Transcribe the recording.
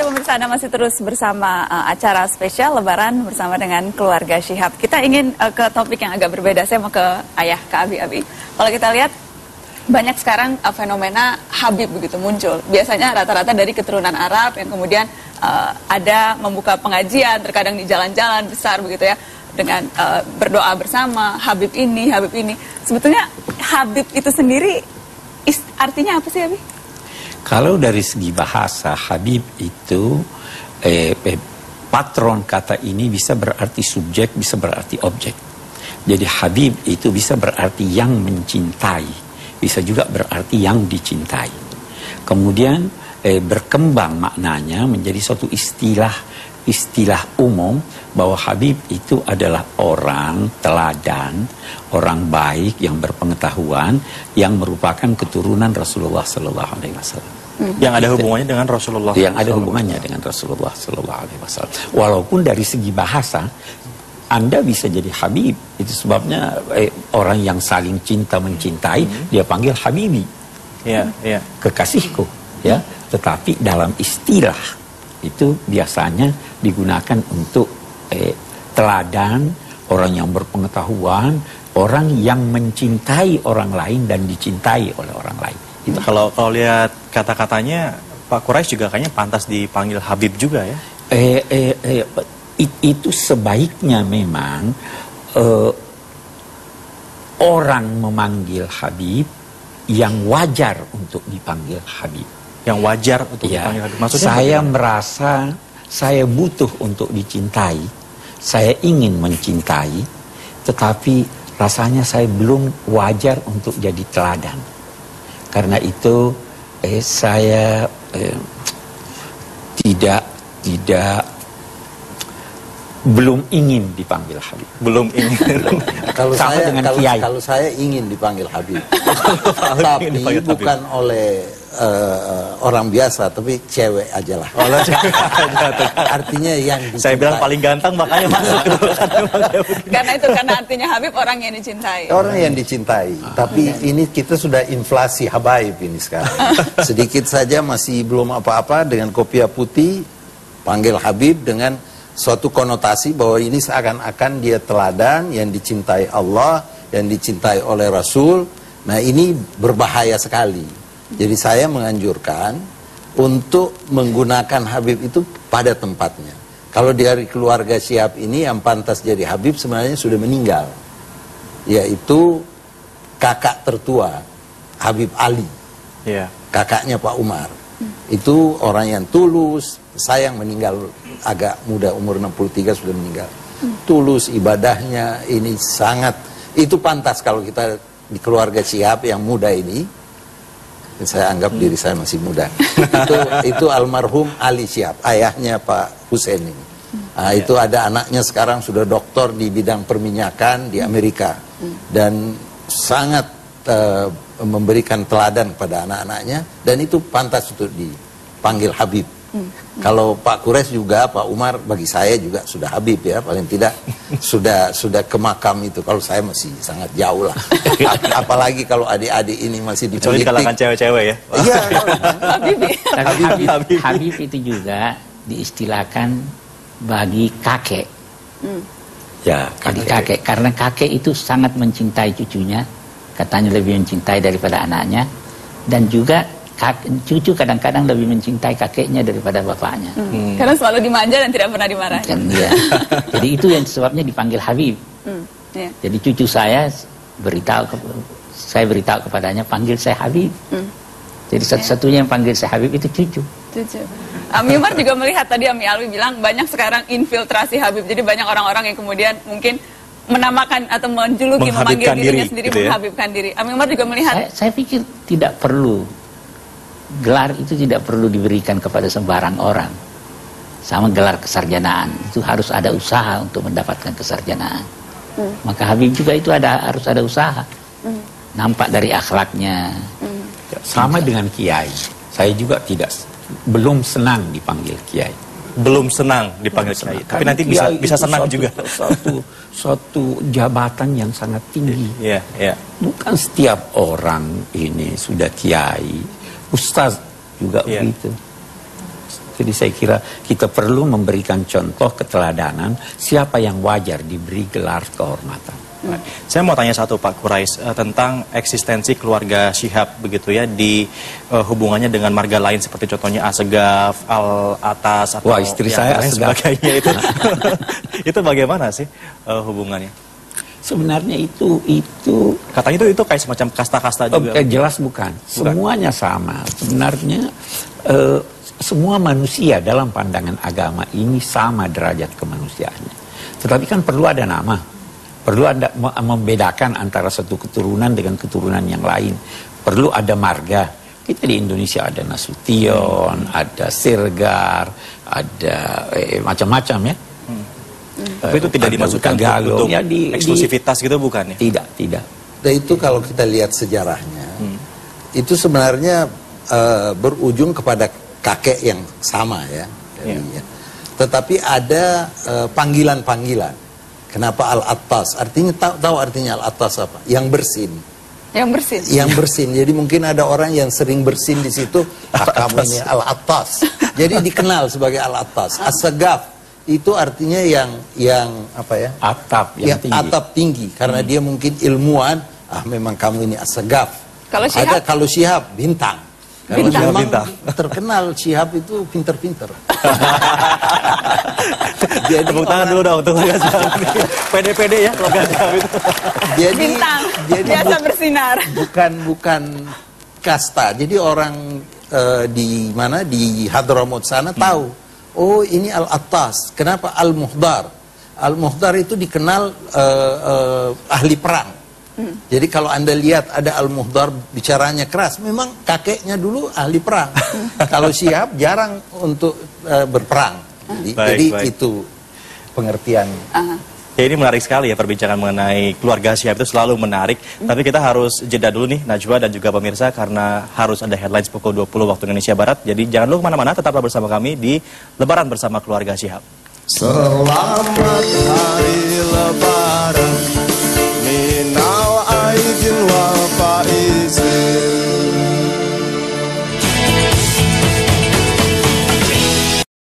kasih pemirsa, Anda masih terus bersama acara spesial Lebaran bersama dengan keluarga Syihab. Kita ingin ke topik yang agak berbeda. Saya mau ke ayah, ke Abi. Kalau kita lihat banyak sekarang fenomena Habib begitu muncul. Biasanya rata-rata dari keturunan Arab yang kemudian ada membuka pengajian, terkadang di jalan-jalan besar begitu ya, dengan berdoa bersama Habib ini, Habib ini. Sebetulnya Habib itu sendiri artinya apa sih, Abi? Kalau dari segi bahasa, Habib itu patron kata ini bisa berarti subjek, bisa berarti objek. Jadi Habib itu bisa berarti yang mencintai, bisa juga berarti yang dicintai. Kemudian berkembang maknanya menjadi suatu istilah umum bahwa Habib itu adalah orang teladan, orang baik yang berpengetahuan yang merupakan keturunan Rasulullah Sallallahu Alaihi Wasallam. Yang ada hubungannya dengan Rasulullah. Yang ada hubungannya dengan Rasulullah Sallallahu Alaihi Wasallam. Walaupun dari segi bahasa Anda bisa jadi Habib, itu sebabnya orang yang saling cinta mencintai dia panggil Habibi, kekasihku, ya. Tetapi dalam istilah itu biasanya digunakan untuk teladan, orang yang berpengetahuan, orang yang mencintai orang lain dan dicintai oleh orang lain. Itu kalau lihat kata-katanya, Pak Quraisy juga kayaknya pantas dipanggil Habib juga ya. Itu sebaiknya memang orang memanggil Habib yang wajar untuk dipanggil Habib. Yang wajar untuk dipanggil Habib. Maksudnya saya merasa saya butuh untuk dicintai, saya ingin mencintai, tetapi rasanya saya belum wajar untuk jadi teladan. Karena itu saya belum ingin dipanggil Habib. Belum ingin. Kalau saya ingin dipanggil Habib, tapi bukan oleh orang biasa, tapi cewek aja lah. Artinya yang dicintai. Saya bilang paling ganteng makanya masuk. Karena artinya Habib orang yang dicintai. Orang yang dicintai. Tapi ini kita sudah inflasi habaib ini sekarang. Sedikit saja masih belum apa-apa dengan kopiah putih, panggil Habib dengan suatu konotasi bahwa ini seakan-akan dia teladan yang dicintai Allah, yang dicintai oleh Rasul. Nah ini berbahaya sekali. Jadi saya menganjurkan untuk menggunakan Habib itu pada tempatnya. Kalau dari keluarga Syihab ini yang pantas jadi Habib sebenarnya sudah meninggal, yaitu kakak tertua Habib Ali, kakaknya Pak Umar. Itu orang yang tulus, sayang meninggal agak muda, umur 63 sudah meninggal. Tulus ibadahnya ini sangat, itu pantas kalau kita di keluarga Syihab yang muda ini. Saya anggap diri saya masih muda. Itu almarhum Ali Syihab, ayahnya Pak Hussein ini. Nah, itu ada anaknya sekarang sudah doktor di bidang perminyakan di Amerika. Dan sangat memberikan teladan kepada anak-anaknya. Dan itu pantas untuk dipanggil Habib. Kalau Pak Quraisy juga, Pak Umar bagi saya juga sudah Habib ya, paling tidak sudah ke makam itu. Kalau saya masih sangat jauh lah. Apalagi kalau adik-adik ini masih di politik. Kecuali di kalangan cewek-cewek ya. Iya. Habib itu juga diistilahkan bagi kakek. Ya, kakek. Karena kakek itu sangat mencintai cucunya, katanya lebih mencintai daripada anaknya, dan juga cucu kadang-kadang lebih mencintai kakeknya daripada bapaknya. Karena selalu dimanja dan tidak pernah dimarahi. Jadi itu yang sebabnya dipanggil Habib. Jadi cucu saya beritahu kepadanya, panggil saya Habib. Jadi satu-satunya yang panggil saya Habib itu cucu. Ami Umar juga melihat tadi Ami Alwi bilang banyak sekarang infiltrasi Habib. Jadi banyak orang-orang yang kemudian mungkin menamakan atau menjuluki, memanggil dirinya sendiri gitu menghabibkan diri. Ami Umar juga melihat. Saya pikir tidak perlu. Gelar itu tidak perlu diberikan kepada sembarang orang. Sama gelar kesarjanaan, itu harus ada usaha untuk mendapatkan kesarjanaan. Maka Habib juga itu harus ada usaha. Nampak dari akhlaknya. Sama dengan Kiai. Saya juga belum senang dipanggil Kiai. Belum senang dipanggil Kiai. Tapi nanti bisa senang juga. Suatu jabatan yang sangat tinggi. Bukan setiap orang ini sudah Kiai. Ustaz juga begitu. Jadi saya kira kita perlu memberikan contoh keteladanan siapa yang wajar diberi gelar kehormatan. Saya mau tanya satu Pak Quraisy tentang eksistensi keluarga Syihab begitu ya di hubungannya dengan marga lain seperti contohnya Assegaf, Al-Atas atau Wah, istri saya lain Assegaf. sebagainya itu. Itu bagaimana sih hubungannya? Sebenarnya itu Katanya itu kayak semacam kasta-kasta juga. jelas bukan. Semuanya sama. Sebenarnya semua manusia dalam pandangan agama ini sama derajat kemanusiaannya. Tetapi kan perlu ada nama. Perlu ada membedakan antara satu keturunan dengan keturunan yang lain. Perlu ada marga. Kita di Indonesia ada Nasution, ada Siregar, ada macam-macam ya. Tapi itu tidak dimasukkan untuk ya, eksklusivitas gitu bukan ya? Tidak. Dan itu kalau kita lihat sejarahnya, itu sebenarnya berujung kepada kakek yang sama ya. Tetapi ada panggilan-panggilan. Kenapa Al-Attas? Artinya tahu artinya Al-Attas apa? Yang bersin. Yang bersin. Yang bersin. Jadi mungkin ada orang yang sering bersin di situ. Kamu ini Al-Attas. Jadi dikenal sebagai Al-Attas. As-Sagaf itu artinya yang apa ya? Atap yang tinggi. Atap tinggi. Karena dia mungkin ilmuwan. Memang kamu ini As-Sagaf. Kalau Syihab? Ada kalau Syihab bintang. Kalau Bintang. memang terkenal Syihab itu pinter-pinter. Jadi tepuk tangan dulu dong untuk keluarga Syihab. Pede-pede ya keluarga Syihab itu. Jadi Bintang. Biasa bersinar. Bukan kasta. Jadi orang di mana di Hadramaut sana tahu. Oh ini Al-Attas. Kenapa Al-Muhdar? Al-Muhdar itu dikenal ahli perang. Jadi kalau Anda lihat ada Al-Muhdar bicaranya keras, memang kakeknya dulu ahli perang. Kalau Syihab jarang untuk berperang. Jadi itu pengertian. Ya ini menarik sekali ya perbincangan mengenai keluarga Syihab itu selalu menarik. Tapi kita harus jeda dulu nih Najwa dan juga pemirsa karena harus ada headlines pukul 20 waktu Indonesia Barat. Jadi jangan lupa kemana-mana, tetaplah bersama kami di Lebaran bersama keluarga Syihab. Selamat hari Lebaran.